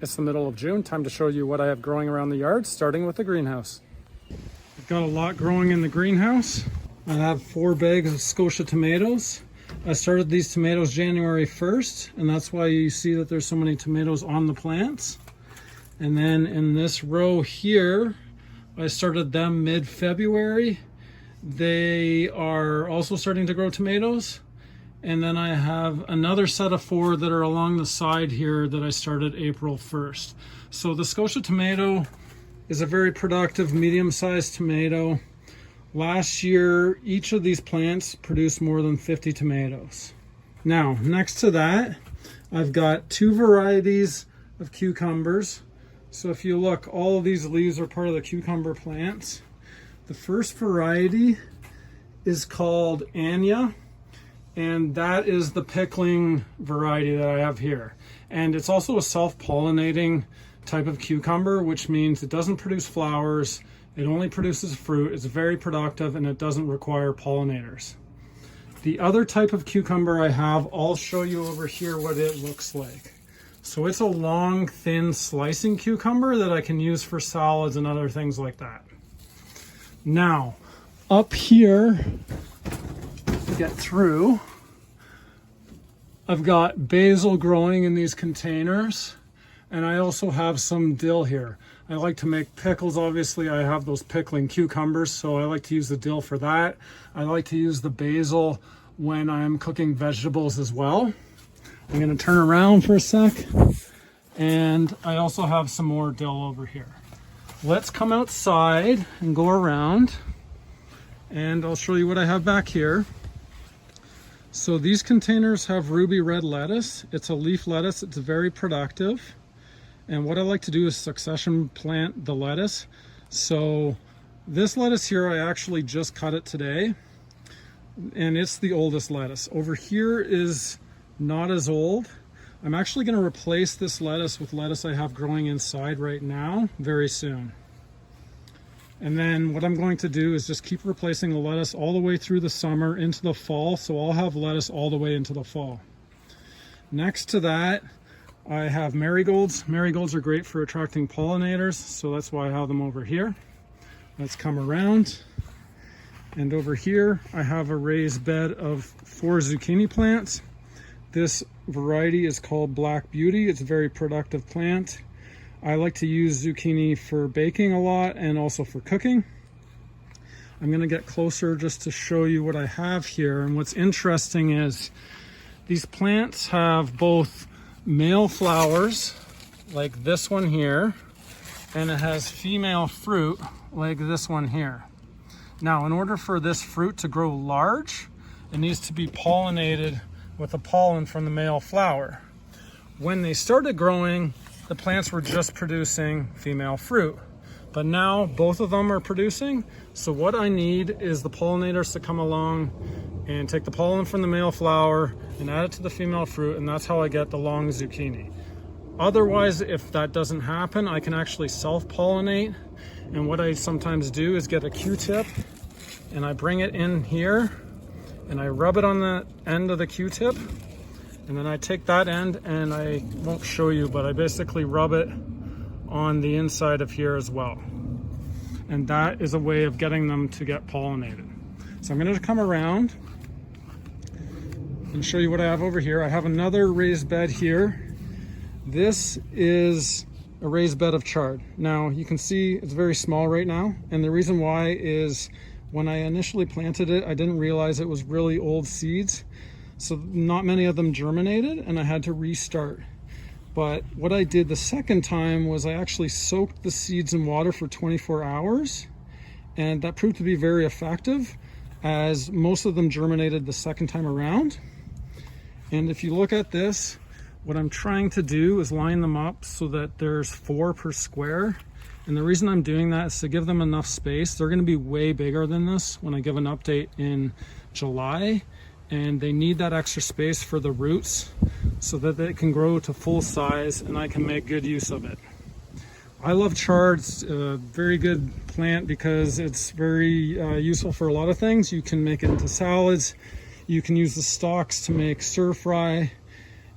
It's the middle of June, time to show you what I have growing around the yard, starting with the greenhouse. I've got a lot growing in the greenhouse. I have 4 bags of Scotia tomatoes. I started these tomatoes January 1st, and that's why you see that there's so many tomatoes on the plants. And then in this row here, I started them mid-February. They are also starting to grow tomatoes. And then I have another set of 4 that are along the side here that I started April 1st. So the Scotia tomato is a very productive medium-sized tomato. Last year, each of these plants produced more than 50 tomatoes. Now, next to that, I've got 2 varieties of cucumbers. So if you look, all of these leaves are part of the cucumber plants. The first variety is called Anya. And that is the pickling variety that I have here. And it's also a self-pollinating type of cucumber, which means it doesn't produce flowers, it only produces fruit, it's very productive, and it doesn't require pollinators. The other type of cucumber I have, I'll show you over here what it looks like. So it's a long, thin slicing cucumber that I can use for salads and other things like that. Now, up here, get through, I've got basil growing in these containers, and I also have some dill here. I like to make pickles. Obviously I have those pickling cucumbers, so I like to use the dill for that. I like to use the basil when I'm cooking vegetables as well. I'm going to turn around for a sec, and I also have some more dill over here. Let's come outside and go around, and I'll show you what I have back here. So these containers have ruby red lettuce. It's a leaf lettuce. It's very productive. And what I like to do is succession plant the lettuce. So this lettuce here, I actually just cut it today, and it's the oldest lettuce. Over here is not as old. I'm actually going to replace this lettuce with lettuce I have growing inside right now very soon. And then what I'm going to do is just keep replacing the lettuce all the way through the summer into the fall, so I'll have lettuce all the way into the fall. Next to that, I have marigolds. Marigolds are great for attracting pollinators, so that's why I have them over here. Let's come around. And over here, I have a raised bed of 4 zucchini plants. This variety is called Black Beauty. It's a very productive plant. I like to use zucchini for baking a lot and also for cooking. I'm going to get closer just to show you what I have here. And what's interesting is these plants have both male flowers like this one here, and it has female fruit like this one here. Now, in order for this fruit to grow large, it needs to be pollinated with the pollen from the male flower. When they started growing, the plants were just producing female fruit, but now both of them are producing. So what I need is the pollinators to come along and take the pollen from the male flower and add it to the female fruit, and that's how I get the long zucchini. Otherwise, if that doesn't happen, I can actually self-pollinate. And what I sometimes do is get a Q-tip and I bring it in here and I rub it on the end of the Q-tip. And then I take that end, and I won't show you, but I basically rub it on the inside of here as well. And that is a way of getting them to get pollinated. So I'm going to come around and show you what I have over here. I have another raised bed here. This is a raised bed of chard. Now you can see it's very small right now, and the reason why is when I initially planted it, I didn't realize it was really old seeds. So not many of them germinated, and I had to restart. But what I did the second time was I actually soaked the seeds in water for 24 hours, and that proved to be very effective, as most of them germinated the second time around. And if you look at this, what I'm trying to do is line them up so that there's 4 per square. And the reason I'm doing that is to give them enough space. They're going to be way bigger than this when I give an update in July. And they need that extra space for the roots so that they can grow to full size and I can make good use of it. I love chard. It's a very good plant because it's very useful for a lot of things. You can make it into salads. You can use the stalks to make stir fry.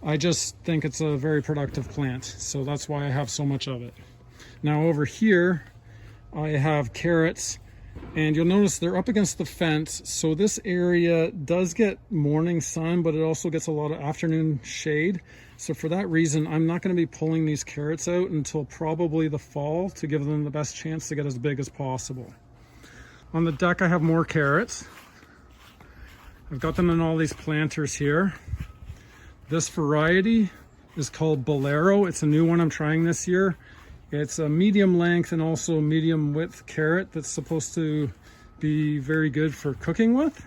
I just think it's a very productive plant, so that's why I have so much of it. Now over here, I have carrots, and you'll notice they're up against the fence, so this area does get morning sun, but it also gets a lot of afternoon shade. So for that reason, I'm not going to be pulling these carrots out until probably the fall to give them the best chance to get as big as possible. On the deck, I have more carrots. I've got them in all these planters here. This variety is called Bolero. It's a new one I'm trying this year. It's a medium length and also medium width carrot that's supposed to be very good for cooking with.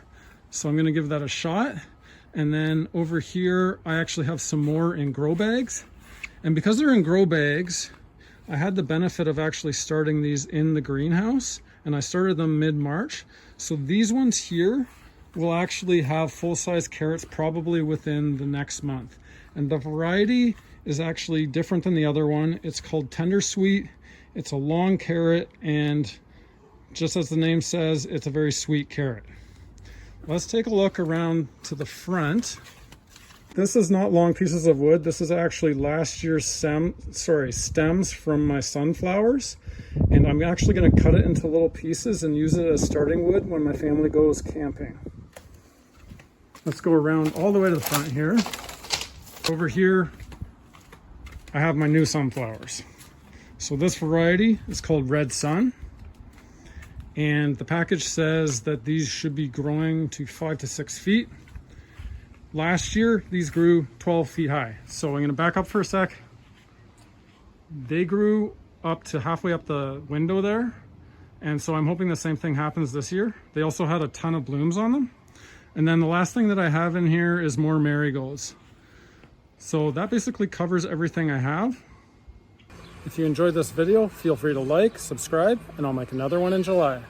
So I'm going to give that a shot. And then over here, I actually have some more in grow bags. And because they're in grow bags, I had the benefit of actually starting these in the greenhouse, and I started them mid-March. So these ones here will actually have full-size carrots probably within the next month. And the variety is actually different than the other one. It's called Tender Sweet. It's a long carrot, and just as the name says, it's a very sweet carrot. Let's take a look around to the front. This is not long pieces of wood. This is actually last year's stems from my sunflowers. And I'm actually going to cut it into little pieces and use it as starting wood when my family goes camping. Let's go around all the way to the front here. Over here, I have my new sunflowers. So this variety is called Red Sun. And the package says that these should be growing to 5 to 6 feet. Last year, these grew 12 feet high. So I'm gonna back up for a sec. They grew up to halfway up the window there. And so I'm hoping the same thing happens this year. They also had a ton of blooms on them. And then the last thing that I have in here is more marigolds. So that basically covers everything I have. If you enjoyed this video, feel free to like, subscribe, and I'll make another one in July.